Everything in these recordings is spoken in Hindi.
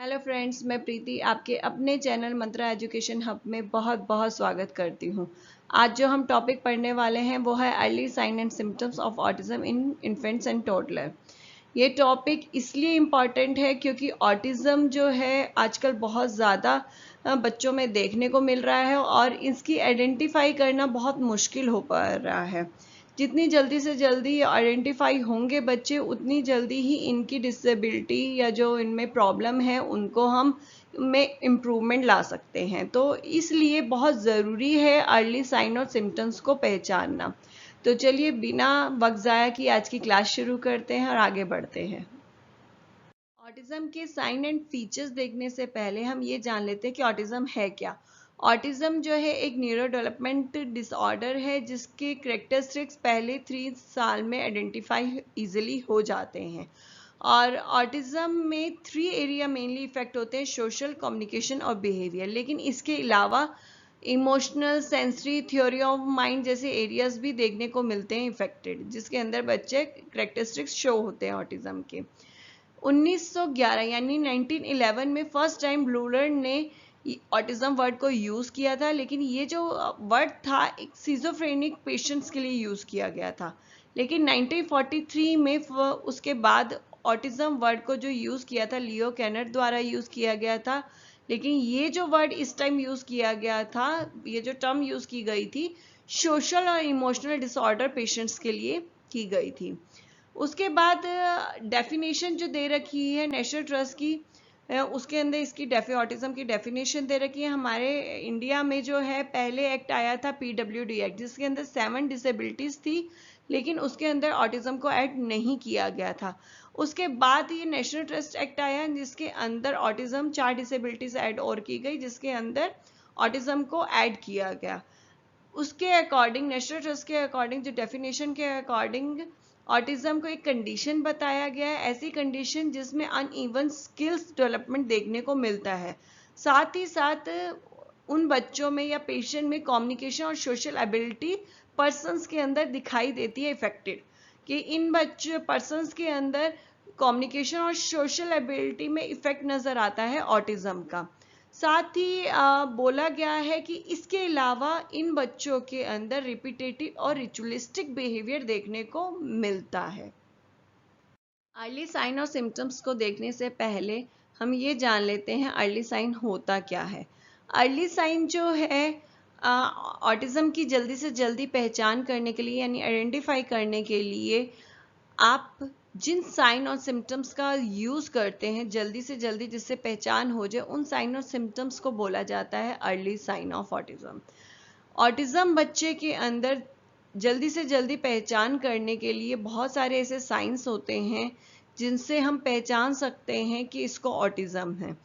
हेलो फ्रेंड्स, मैं प्रीति आपके अपने चैनल मंत्रा एजुकेशन हब में बहुत बहुत स्वागत करती हूँ। आज जो हम टॉपिक पढ़ने वाले हैं वो है early sign and symptoms of autism in infants and toddler. ये टॉपिक इसलिए इम्पॉर्टेंट है क्योंकि ऑटिज्म जो है आजकल बहुत ज़्यादा बच्चों में देखने को मिल रहा है और इसकी आइडेंटिफाई करना बहुत मुश्किल हो पा रहा है। जितनी जल्दी से जल्दी आइडेंटिफाई होंगे बच्चे, उतनी जल्दी ही इनकी डिसेबिलिटी या जो इनमें प्रॉब्लम है उनको हम में इम्प्रूवमेंट ला सकते हैं। तो इसलिए बहुत ज़रूरी है अर्ली साइन और सिम्टम्स को पहचानना। तो चलिए बिना वक्त ज़ाया की आज की क्लास शुरू करते हैं और आगे बढ़ते हैं। ऑटिज्म के साइन एंड फीचर्स देखने से पहले हम ये जान लेते हैं कि ऑटिज्म है क्या। ऑटिज्म जो है एक न्यूरो डेवलपमेंट डिसऑर्डर है जिसके करेक्टरिस्टिक्स पहले 3 साल में आइडेंटिफाई इजीली हो जाते हैं। और ऑटिज्म में 3 एरिया मेनली इफेक्ट होते हैं: सोशल, कम्युनिकेशन और बिहेवियर। लेकिन इसके अलावा emotional, sensory, theory of mind जैसे एरियाज भी देखने को मिलते हैं इफेक्टेड, जिसके अंदर बच्चे करेक्टरिस्टिक्स शो होते हैं ऑटिज्म के। 1911 यानी 1911 में फर्स्ट टाइम ब्लूलर ने ऑटिज्म वर्ड को यूज़ किया था, लेकिन ये जो वर्ड था एक सिजोफ्रेनिक पेशेंट्स के लिए यूज़ किया गया था। लेकिन 1943 में उसके बाद ऑटिज्म वर्ड को जो यूज़ किया था लियो कैनर द्वारा यूज़ किया गया था। लेकिन ये जो वर्ड इस टाइम यूज़ किया गया था, ये जो टर्म यूज़ की गई थी, सोशल और इमोशनल डिसऑर्डर पेशेंट्स के लिए की गई थी। उसके बाद डेफिनेशन जो दे रखी है नेशनल ट्रस्ट की, उसके अंदर इसकी ऑटिज्म की डेफिनेशन दे रखी है। हमारे इंडिया में जो है पहले एक्ट आया था PWD एक्ट, जिसके अंदर 7 डिसेबिलिटीज थी, लेकिन उसके अंदर ऑटिज्म को ऐड नहीं किया गया था। उसके बाद ये नेशनल ट्रस्ट एक्ट आया जिसके अंदर ऑटिज्म 4 डिसेबिलिटीज ऐड और की गई, जिसके अंदर ऑटिज्म को ऐड किया गया। उसके अकॉर्डिंग, नेशनल ट्रस्ट के अकॉर्डिंग, जो डेफिनेशन के अकॉर्डिंग ऑटिज्म को एक कंडीशन बताया गया है, ऐसी कंडीशन जिसमें अनइवन स्किल्स डेवलपमेंट देखने को मिलता है। साथ ही साथ उन बच्चों में या पेशेंट में कम्युनिकेशन और सोशल एबिलिटी पर्सन्स के अंदर दिखाई देती है इफेक्टेड, कि इन बच्चे पर्सन्स के अंदर कम्युनिकेशन और सोशल एबिलिटी में इफेक्ट नजर आता है ऑटिज्म का। साथ ही बोला गया है कि इसके अलावा इन बच्चों के अंदर रिपीटेटिव और रिचुअलिस्टिक बिहेवियर देखने को मिलता है। अर्ली साइन और सिम्टम्स को देखने से पहले हम ये जान लेते हैं अर्ली साइन होता क्या है। अर्ली साइन जो है ऑटिज्म की जल्दी से जल्दी पहचान करने के लिए यानी आइडेंटिफाई करने के लिए आप जिन साइन और सिम्टम्स का यूज़ करते हैं जल्दी से जल्दी जिससे पहचान हो जाए, उन साइन और सिम्टम्स को बोला जाता है early sign of autism. Autism बच्चे के अंदर जल्दी से जल्दी पहचान करने के लिए बहुत सारे ऐसे साइंस होते हैं जिनसे हम पहचान सकते हैं कि इसको ऑटिज्म है।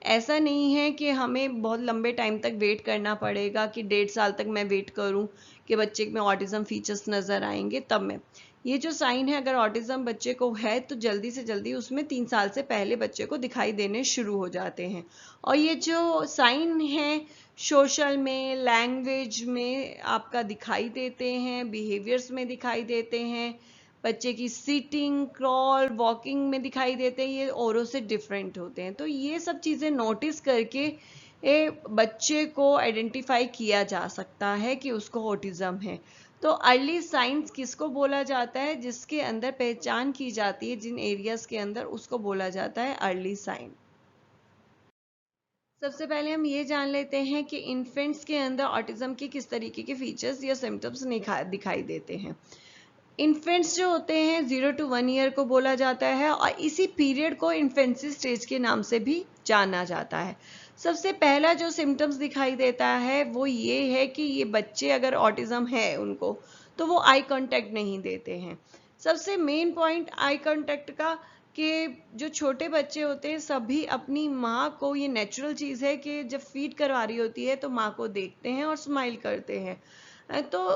ऐसा नहीं है कि हमें बहुत लंबे टाइम तक वेट करना पड़ेगा कि 1.5 साल तक मैं वेट करूं कि बच्चे में ऑटिज्म फीचर्स नज़र आएंगे तब मैं। ये जो साइन है, अगर ऑटिज्म बच्चे को है तो जल्दी से जल्दी उसमें 3 साल से पहले बच्चे को दिखाई देने शुरू हो जाते हैं। और ये जो साइन है सोशल में, लैंग्वेज में आपका दिखाई देते हैं, बिहेवियर्स में दिखाई देते हैं, बच्चे की सीटिंग, क्रॉल, वॉकिंग में दिखाई देते हैं, ये औरों से डिफरेंट होते हैं। तो ये सब चीज़ें नोटिस करके बच्चे को आइडेंटिफाई किया जा सकता है कि उसको ऑटिज्म है। तो अर्ली साइंस किसको बोला जाता है? जिसके अंदर पहचान की जाती है जिन एरियाज के अंदर, उसको बोला जाता है अर्ली साइन। सबसे पहले हम ये जान लेते हैं कि इन्फेंट्स के अंदर ऑटिज्म के किस तरीके के फीचर्स या सिम्टम्स दिखाई देते हैं। इन्फेंट्स जो होते हैं 0 to 1 ईयर को बोला जाता है और इसी पीरियड को इन्फेंसी स्टेज के नाम से भी जाना जाता है। सबसे पहला जो सिम्टम्स दिखाई देता है वो ये है कि ये बच्चे अगर ऑटिज्म है उनको, तो वो आई कांटेक्ट नहीं देते हैं। सबसे मेन पॉइंट आई कांटेक्ट का, कि जो छोटे बच्चे होते हैं सभी अपनी माँ को, ये नेचुरल चीज़ है कि जब फीड करवा रही होती है तो माँ को देखते हैं और स्माइल करते हैं। तो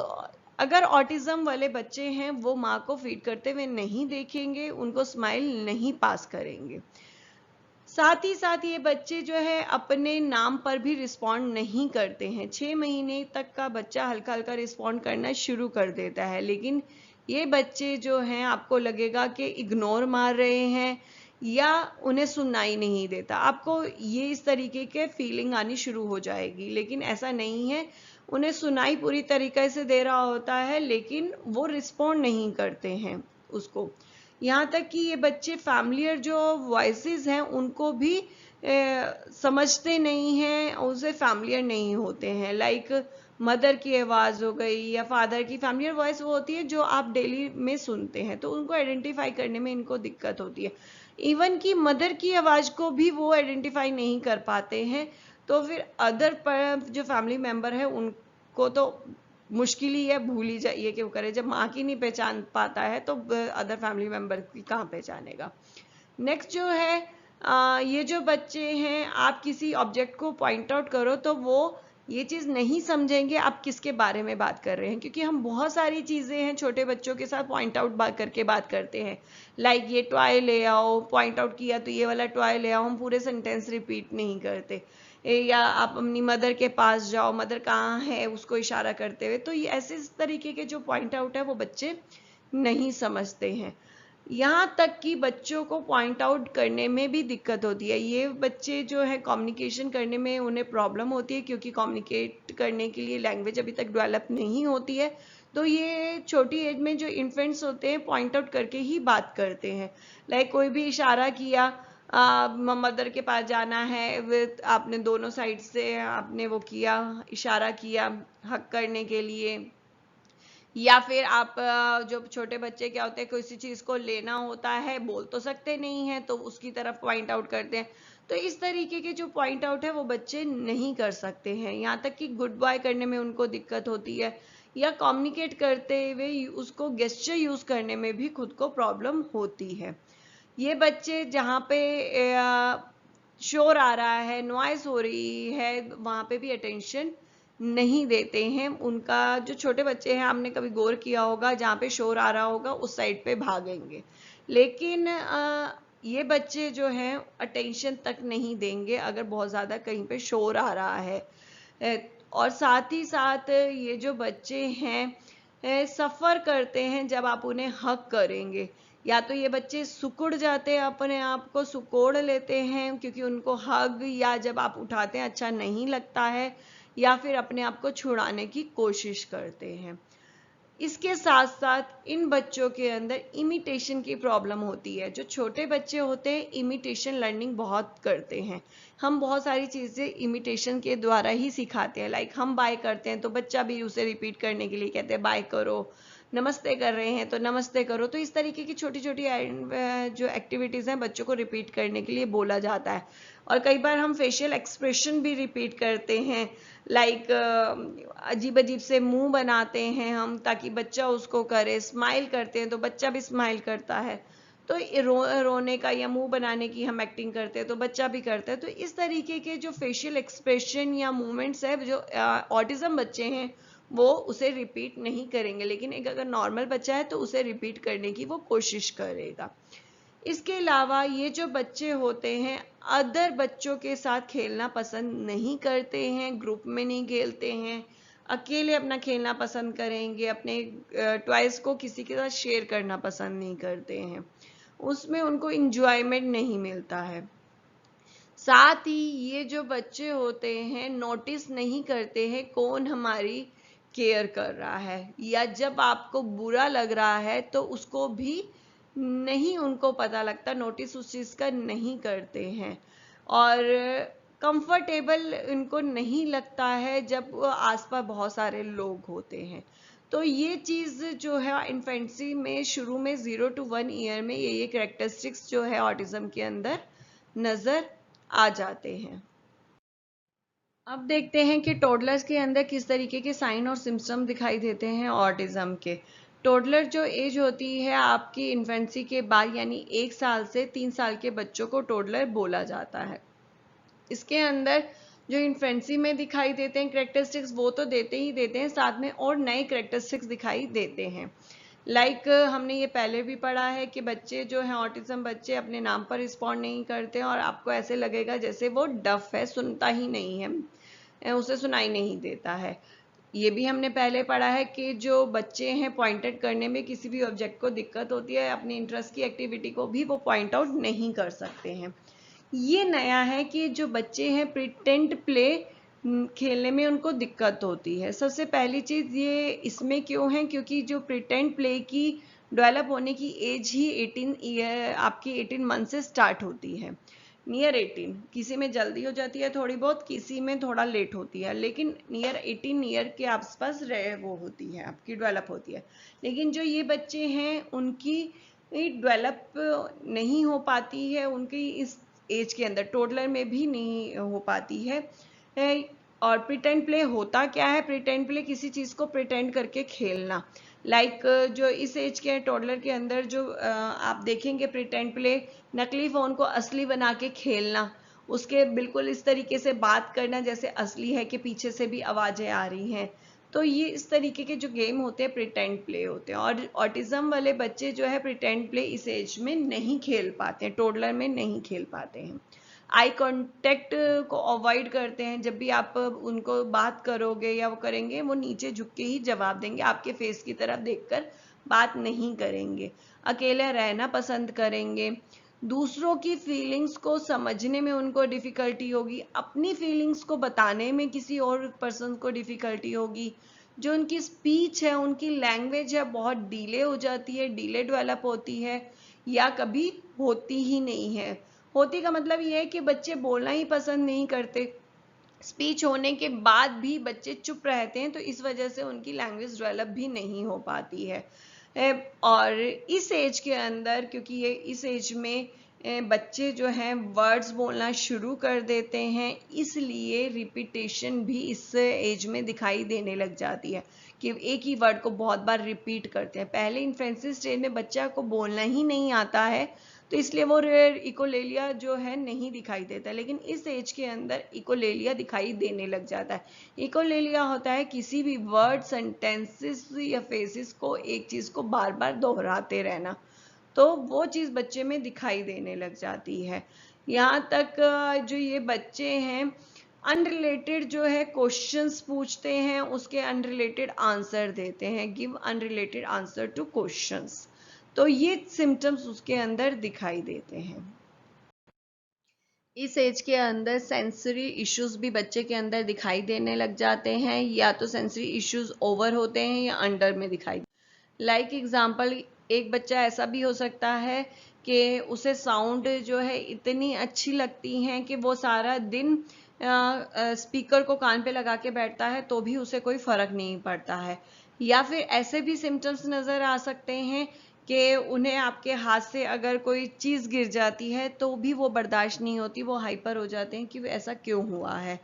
अगर ऑटिज्म वाले बच्चे हैं वो माँ को फीड करते हुए नहीं देखेंगे, उनको स्माइल नहीं पास करेंगे। साथ ही साथ ये बच्चे जो है अपने नाम पर भी रिस्पॉन्ड नहीं करते हैं। 6 महीने तक का बच्चा हल्का हल्का रिस्पॉन्ड करना शुरू कर देता है, लेकिन ये बच्चे जो हैं आपको लगेगा कि इग्नोर मार रहे हैं या उन्हें सुनाई नहीं देता। आपको ये इस तरीके के फीलिंग आनी शुरू हो जाएगी, लेकिन ऐसा नहीं है। उन्हें सुनाई पूरी तरीके से दे रहा होता है, लेकिन वो रिस्पॉन्ड नहीं करते हैं उसको। यहाँ तक कि ये बच्चे फैमिलियर जो वॉइसेस हैं उनको भी समझते नहीं हैं, उनसे फैमिलियर नहीं होते हैं। लाइक मदर की आवाज़ हो गई या फादर की, फैमिलियर वॉइस वो होती है जो आप डेली में सुनते हैं, तो उनको आइडेंटिफाई करने में इनको दिक्कत होती है। इवन कि मदर की आवाज़ को भी वो आइडेंटिफाई नहीं कर पाते हैं, तो फिर अदर जो फैमिली मेंबर है उनको तो मुश्किल ही है, भूल ही जाइए कि वो करे। जब माँ की नहीं पहचान पाता है तो अदर फैमिली मेंबर की कहाँ पहचानेगा। नेक्स्ट जो है ये जो बच्चे हैं, आप किसी ऑब्जेक्ट को पॉइंट आउट करो तो वो ये चीज़ नहीं समझेंगे आप किसके बारे में बात कर रहे हैं, क्योंकि हम बहुत सारी चीज़ें हैं छोटे बच्चों के साथ पॉइंट आउट करके बात करते हैं। लाइक ये टॉय ले आओ, पॉइंट आउट किया तो ये वाला टॉय ले आओ, हम पूरे सेंटेंस रिपीट नहीं करते। या आप अपनी मदर के पास जाओ, मदर कहाँ है उसको इशारा करते हुए। तो ये ऐसे इस तरीके के जो पॉइंट आउट है वो बच्चे नहीं समझते हैं। यहाँ तक कि बच्चों को पॉइंट आउट करने में भी दिक्कत होती है। ये बच्चे जो है कम्युनिकेशन करने में उन्हें प्रॉब्लम होती है, क्योंकि कम्युनिकेट करने के लिए लैंग्वेज अभी तक डेवलप नहीं होती है। तो ये छोटी एज में जो इन्फेंट्स होते हैं पॉइंट आउट करके ही बात करते हैं। लाइक कोई भी इशारा किया, मदर के पास जाना है, विद आपने दोनों साइड से आपने वो किया, इशारा किया हक करने के लिए। या फिर आप जो छोटे बच्चे क्या होते हैं, किसी चीज को लेना होता है, बोल तो सकते नहीं है, तो उसकी तरफ पॉइंट आउट करते हैं। तो इस तरीके के जो पॉइंट आउट है वो बच्चे नहीं कर सकते हैं। यहाँ तक कि गुड बाय करने में उनको दिक्कत होती है, या कम्युनिकेट करते हुए उसको गेस्चर यूज करने में भी खुद को प्रॉब्लम होती है। ये बच्चे जहाँ पे शोर आ रहा है, नॉइज हो रही है, वहां पे भी अटेंशन नहीं देते हैं। उनका जो छोटे बच्चे हैं, आपने कभी गौर किया होगा, जहाँ पे शोर आ रहा होगा उस साइड पे भागेंगे। लेकिन ये बच्चे जो हैं अटेंशन तक नहीं देंगे अगर बहुत ज़्यादा कहीं पे शोर आ रहा है। और साथ ही साथ ये जो बच्चे हैं सफ़र करते हैं जब आप उन्हें हक करेंगे। या तो ये बच्चे सुकुड़ जाते हैं, अपने आप को सुकोड़ लेते हैं, क्योंकि उनको हग या जब आप उठाते हैं अच्छा नहीं लगता है, या फिर अपने आप को छुड़ाने की कोशिश करते हैं। इसके साथ साथ इन बच्चों के अंदर इमिटेशन की प्रॉब्लम होती है। जो छोटे बच्चे होते हैं इमिटेशन लर्निंग बहुत करते हैं। हम बहुत सारी चीज़ें इमिटेशन के द्वारा ही सिखाते हैं। लाइक हम बाय करते हैं तो बच्चा भी उसे रिपीट करने के लिए कहते हैं बाय करो, नमस्ते कर रहे हैं तो नमस्ते करो। तो इस तरीके की छोटी छोटी जो एक्टिविटीज़ हैं बच्चों को रिपीट करने के लिए बोला जाता है। और कई बार हम फेशियल एक्सप्रेशन भी रिपीट करते हैं। लाइक अजीब अजीब से मुंह बनाते हैं हम ताकि बच्चा उसको करे। स्माइल करते हैं तो बच्चा भी स्माइल करता है। तो रोने का या मुंह बनाने की हम एक्टिंग करते हैं तो बच्चा भी करता है। तो इस तरीके के जो फेशियल एक्सप्रेशन या मूवमेंट्स है, जो ऑटिज्म बच्चे हैं वो उसे रिपीट नहीं करेंगे, लेकिन एक अगर नॉर्मल बच्चा है तो उसे रिपीट करने की वो कोशिश करेगा। इसके अलावा ये जो बच्चे होते हैं अदर बच्चों के साथ खेलना पसंद नहीं करते हैं, ग्रुप में नहीं खेलते हैं, अकेले अपना खेलना पसंद करेंगे, अपने टॉयज को किसी के साथ शेयर करना पसंद नहीं करते हैं, उसमें उनको इंजॉयमेंट नहीं मिलता है। साथ ही ये जो बच्चे होते हैं नोटिस नहीं करते हैं कौन हमारी केयर कर रहा है, या जब आपको बुरा लग रहा है तो उसको भी नहीं उनको पता लगता, नोटिस उस चीज़ का नहीं करते हैं। और कंफर्टेबल इनको नहीं लगता है जब आसपास बहुत सारे लोग होते हैं। तो ये चीज़ जो है इन्फेंसी में शुरू में 0 to 1 ईयर में ये कैरेक्टरिस्टिक्स जो है ऑटिज्म के अंदर नज़र आ जाते हैं। अब देखते हैं कि टोडलर्स के अंदर किस तरीके के साइन और सिम्टम दिखाई देते हैं ऑटिज्म के। टोडलर जो एज होती है आपकी इन्फेंसी के बाद, यानी 1 साल से 3 साल के बच्चों को टोडलर बोला जाता है। इसके अंदर जो इन्फेंसी में दिखाई देते हैं कैरेक्टरिस्टिक्स वो तो देते ही देते हैं, साथ में और नए कैरेक्टरिस्टिक्स दिखाई देते हैं। लाइक हमने ये पहले भी पढ़ा है कि बच्चे जो हैं ऑटिज्म बच्चे अपने नाम पर रिस्पॉन्ड नहीं करते और आपको ऐसे लगेगा जैसे वो डफ है, सुनता ही नहीं है, उसे सुनाई नहीं देता है। ये भी हमने पहले पढ़ा है कि जो बच्चे हैं पॉइंटेड करने में किसी भी ऑब्जेक्ट को दिक्कत होती है, अपनी इंटरेस्ट की एक्टिविटी को भी वो पॉइंट आउट नहीं कर सकते हैं। ये नया है कि जो बच्चे हैं प्रिटेंड प्ले खेलने में उनको दिक्कत होती है। सबसे पहली चीज़ ये इसमें क्यों है, क्योंकि जो प्रिटेंड प्ले की डेवलप होने की एज ही 18 ईयर आपकी 18 मंथ से स्टार्ट होती है, नियर 18। किसी में जल्दी हो जाती है थोड़ी बहुत, किसी में थोड़ा लेट होती है, लेकिन नियर 18 ईयर के आसपास वो होती है आपकी, डेवलप होती है। लेकिन जो ये बच्चे हैं उनकी डेवलप नहीं हो पाती है, उनकी इस एज के अंदर टोडलर में भी नहीं हो पाती है। और प्रिटेंड प्ले होता क्या है? प्रिटेंड प्ले किसी चीज़ को प्रिटेंड करके खेलना। जो इस एज के टोडलर के अंदर जो आप देखेंगे प्रिटेंड प्ले, नकली फ़ोन को असली बना के खेलना, उसके बिल्कुल इस तरीके से बात करना जैसे असली है कि पीछे से भी आवाज़ें आ रही हैं। तो ये इस तरीके के जो गेम होते हैं प्रिटेंड प्ले होते हैं। और ऑटिज्म वाले बच्चे जो है प्रिटेंड प्ले इस एज में नहीं खेल पाते हैं, टोडलर में नहीं खेल पाते हैं। आई कांटेक्ट को अवॉइड करते हैं। जब भी आप उनको बात करोगे या वो करेंगे, वो नीचे झुक के ही जवाब देंगे, आपके फेस की तरफ देखकर बात नहीं करेंगे। अकेले रहना पसंद करेंगे। दूसरों की फीलिंग्स को समझने में उनको डिफ़िकल्टी होगी, अपनी फीलिंग्स को बताने में किसी और पर्सन को डिफ़िकल्टी होगी। जो उनकी स्पीच है, उनकी लैंग्वेज है, बहुत डीले हो जाती है, डीले डेवलप होती है या कभी होती ही नहीं है। होती का मतलब ये है कि बच्चे बोलना ही पसंद नहीं करते, स्पीच होने के बाद भी बच्चे चुप रहते हैं, तो इस वजह से उनकी लैंग्वेज डेवलप भी नहीं हो पाती है। और इस एज के अंदर, क्योंकि ये इस एज में बच्चे जो हैं वर्ड्स बोलना शुरू कर देते हैं, इसलिए रिपीटेशन भी इस एज में दिखाई देने लग जाती है कि एक ही वर्ड को बहुत बार रिपीट करते हैं। पहले इन्फेंसी स्टेज में बच्चा को बोलना ही नहीं आता है, तो इसलिए वो इकोलेलिया जो है नहीं दिखाई देता, लेकिन इस एज के अंदर इकोलेलिया दिखाई देने लग जाता है। इकोलेलिया होता है किसी भी वर्ड, सेंटेंसेस या फेसेस को, एक चीज़ को बार बार दोहराते रहना, तो वो चीज़ बच्चे में दिखाई देने लग जाती है। यहाँ तक जो ये बच्चे हैं अनरिलेटेड जो है क्वेश्चंस पूछते हैं, उसके अनरिलेटेड आंसर देते हैं, give unrelated answer two questions. तो ये सिम्टम्स उसके अंदर दिखाई देते हैं। इस एज के अंदर सेंसरी इश्यूज भी बच्चे के अंदर दिखाई देने लग जाते हैं, या तो सेंसरी इश्यूज ओवर होते हैं या अंडर में दिखाई। एग्जाम्पल, एक बच्चा ऐसा भी हो सकता है कि उसे साउंड जो है इतनी अच्छी लगती हैं कि वो सारा दिन स्पीकर को कान पे लगा के बैठता है तो भी उसे कोई फर्क नहीं पड़ता है। या फिर ऐसे भी सिम्टम्स नज़र आ सकते हैं कि उन्हें आपके हाथ से अगर कोई चीज़ गिर जाती है तो भी वो बर्दाश्त नहीं होती, वो हाइपर हो जाते हैं कि ऐसा क्यों हुआ है।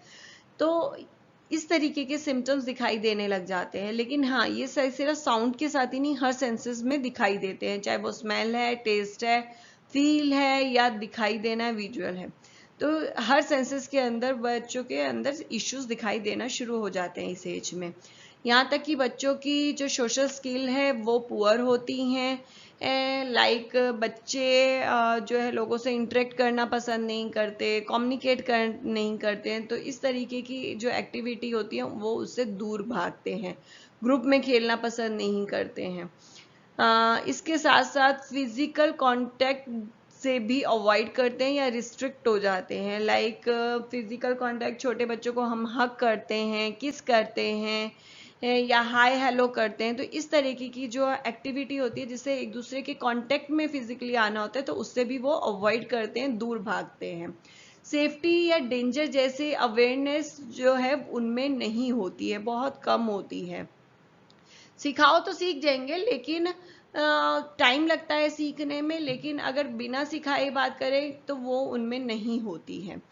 तो इस तरीके के सिम्टम्स दिखाई देने लग जाते हैं। लेकिन हाँ, ये सिर्फ साउंड के साथ ही नहीं, हर सेंसेस में दिखाई देते हैं, चाहे वो स्मेल है, टेस्ट है, फील है या दिखाई देना है, विजुअल है। तो हर सेंसेस के अंदर बच्चों के अंदर इश्यूज दिखाई देना शुरू हो जाते हैं इस एज में। यहाँ तक कि बच्चों की जो सोशल स्किल है वो पुअर होती हैं। बच्चे जो है लोगों से इंटरेक्ट करना पसंद नहीं करते, कम्युनिकेट नहीं करते हैं, तो इस तरीके की जो एक्टिविटी होती है वो उससे दूर भागते हैं, ग्रुप में खेलना पसंद नहीं करते हैं। इसके साथ साथ फिजिकल कांटेक्ट से भी अवॉइड करते हैं या रिस्ट्रिक्ट हो जाते हैं। फिजिकल कांटेक्ट, छोटे बच्चों को हम हग करते हैं, किस करते हैं या हाय हेलो करते हैं, तो इस तरीके की जो एक्टिविटी होती है जिससे एक दूसरे के कांटेक्ट में फिजिकली आना होता है, तो उससे भी वो अवॉइड करते हैं, दूर भागते हैं। सेफ्टी या डेंजर जैसे अवेयरनेस जो है उनमें नहीं होती है, बहुत कम होती है। सिखाओ तो सीख जाएंगे, लेकिन टाइम लगता है सीखने में, लेकिन अगर बिना सिखाए बात करें तो वो उनमें नहीं होती है।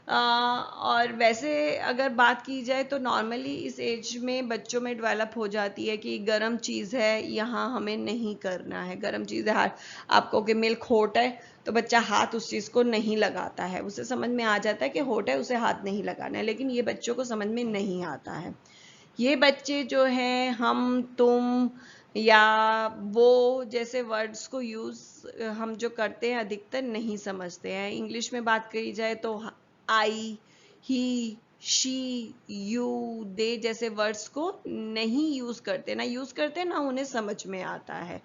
और वैसे अगर बात की जाए तो नॉर्मली इस एज में बच्चों में डेवलप हो जाती है कि गर्म चीज़ है यहाँ हमें नहीं करना है, गर्म चीज़ है, आपको कि मिल्क हॉट है तो बच्चा हाथ उस चीज़ को नहीं लगाता है, उसे समझ में आ जाता है कि हॉट है, उसे हाथ नहीं लगाना है, लेकिन ये बच्चों को समझ में नहीं आता है। ये बच्चे जो हैं हम तुम या वो जैसे वर्ड्स को यूज़ हम जो करते हैं अधिकतर नहीं समझते हैं। इंग्लिश में बात करी जाए तो आई, ही, शी, यू, दे जैसे वर्ड्स को नहीं यूज करते, ना यूज करते ना उन्हें समझ में आता है।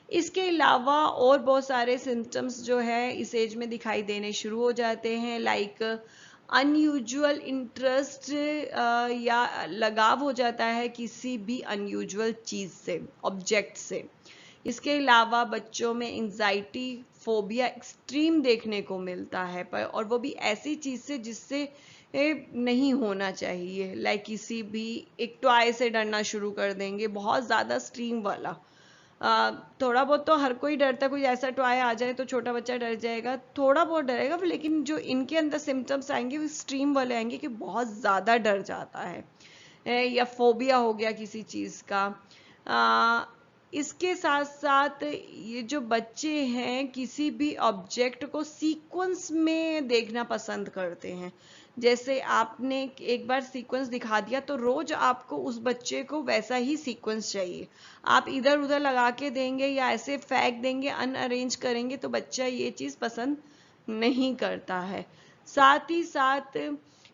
इसके अलावा और बहुत सारे सिम्टम्स जो है इस एज में दिखाई देने शुरू हो जाते हैं, लाइक अनयूजुअल इंटरेस्ट या लगाव हो जाता है किसी भी अनयूजुअल चीज से, ऑब्जेक्ट से। इसके अलावा बच्चों में एंजाइटी, फोबिया एक्सट्रीम देखने को मिलता है, पर और वो भी ऐसी चीज से जिससे नहीं होना चाहिए, लाइक किसी भी एक टॉय से डरना शुरू कर देंगे, बहुत ज्यादा स्ट्रीम वाला। थोड़ा बहुत तो हर कोई डरता है, कोई ऐसा टॉय आ जाए तो छोटा बच्चा डर जाएगा, थोड़ा बहुत डरेगा, लेकिन जो इनके अंदर सिम्टम्स आएंगे वो स्ट्रीम वाले आएंगे कि बहुत ज्यादा डर जाता है, या फोबिया हो गया किसी चीज का। इसके साथ साथ ये जो बच्चे हैं किसी भी ऑब्जेक्ट को सीक्वेंस में देखना पसंद करते हैं। जैसे आपने एक बार सीक्वेंस दिखा दिया तो रोज आपको उस बच्चे को वैसा ही सीक्वेंस चाहिए। आप इधर उधर लगा के देंगे या ऐसे फेंक देंगे, अनअरेंज करेंगे तो बच्चा ये चीज पसंद नहीं करता है। साथ ही साथ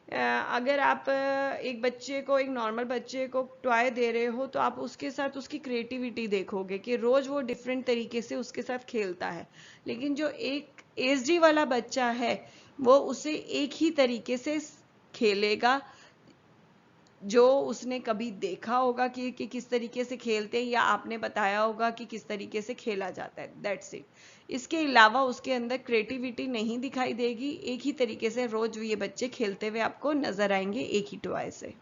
अगर आप एक बच्चे को, एक नॉर्मल बच्चे को टॉय दे रहे हो तो आप उसके साथ उसकी क्रिएटिविटी देखोगे कि रोज वो डिफरेंट तरीके से उसके साथ खेलता है, लेकिन जो एक एसडी वाला बच्चा है वो उसे एक ही तरीके से खेलेगा जो उसने कभी देखा होगा कि किस तरीके से खेलते हैं, या आपने बताया होगा कि किस तरीके से खेला जाता है, दैट्स इट। इसके अलावा उसके अंदर क्रिएटिविटी नहीं दिखाई देगी, एक ही तरीके से रोज ये बच्चे खेलते हुए आपको नजर आएंगे एक ही टॉय से।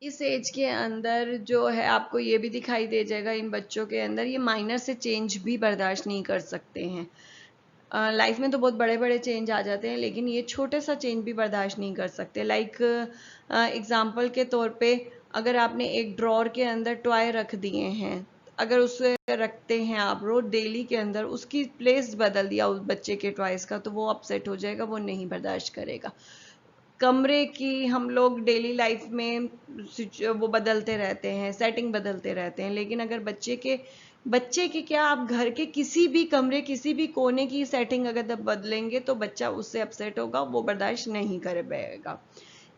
इस एज के अंदर जो है आपको ये भी दिखाई दे जाएगा इन बच्चों के अंदर ये माइनर से चेंज भी बर्दाश्त नहीं कर सकते हैं। लाइफ में तो बहुत बड़े बड़े चेंज आ जाते हैं, लेकिन ये छोटे सा चेंज भी बर्दाश्त नहीं कर सकते। लाइक एग्जाम्पल के तौर पे अगर आपने एक ड्रॉर के अंदर टॉय रख दिए हैं, अगर उसे रखते हैं आप रोज डेली के अंदर, उसकी प्लेस बदल दिया उस बच्चे के टॉयज का, तो वो अपसेट हो जाएगा, वो नहीं बर्दाश्त करेगा। कमरे की हम लोग डेली लाइफ में वो बदलते रहते हैं, सेटिंग बदलते रहते हैं, लेकिन अगर बच्चे के क्या, आप घर के किसी भी कमरे, किसी भी कोने की सेटिंग अगर बदलेंगे तो बच्चा उससे अपसेट होगा, वो बर्दाश्त नहीं कर पाएगा।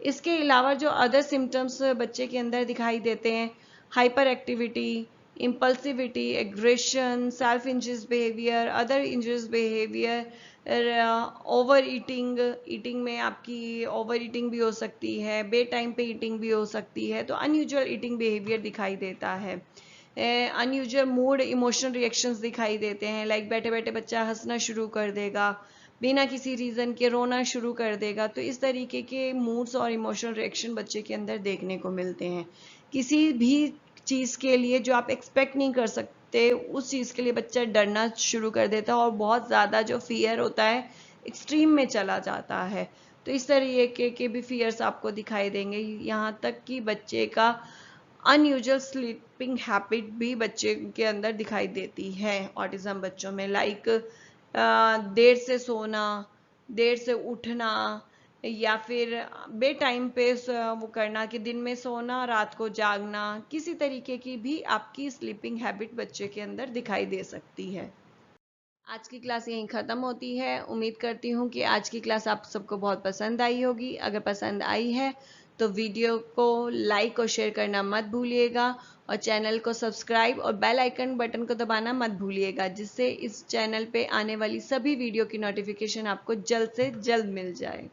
इसके अलावा जो अदर सिम्टम्स बच्चे के अंदर दिखाई देते हैं, hyper activity, impulsivity, aggression, self injurious behaviour, other injurious behaviour, over eating, eating में आपकी ओवर ईटिंग भी हो सकती है, बे टाइम पे ईटिंग भी हो सकती है, तो अनयूजुअल ईटिंग बिहेवियर दिखाई देता है। अनयूजुअल मूड, इमोशनल रिएक्शंस दिखाई देते हैं, लाइक बैठे बैठे बच्चा हंसना शुरू कर देगा, बिना किसी रीजन के रोना शुरू कर देगा। तो इस तरीके के मूड्स और इमोशनल रिएक्शन बच्चे के अंदर देखने को मिलते हैं। किसी भी चीज के लिए जो आप एक्सपेक्ट नहीं कर सकते उस चीज के लिए बच्चा डरना शुरू कर देता है, और बहुत ज्यादा जो फियर होता है एक्सट्रीम में चला जाता है। तो इस तरीके के भी फियर्स आपको दिखाई देंगे। यहाँ तक कि बच्चे का अनयूजुअल स्लीपिंग हैबिट भी बच्चे के अंदर दिखाई देती है ऑटिज्म बच्चों में, लाइक देर से सोना, देर से उठना, या फिर बे टाइम पे वो करना कि दिन में सोना रात को जागना, किसी तरीके की भी आपकी स्लीपिंग हैबिट बच्चे के अंदर दिखाई दे सकती है। आज की क्लास यहीं ख़त्म होती है। उम्मीद करती हूँ कि आज की क्लास आप सबको बहुत पसंद आई होगी। अगर पसंद आई है तो वीडियो को लाइक और शेयर करना मत भूलिएगा, और चैनल को सब्सक्राइब और बेल आइकन बटन को दबाना मत भूलिएगा, जिससे इस चैनल पे आने वाली सभी वीडियो की नोटिफिकेशन आपको जल्द से जल्द मिल जाए।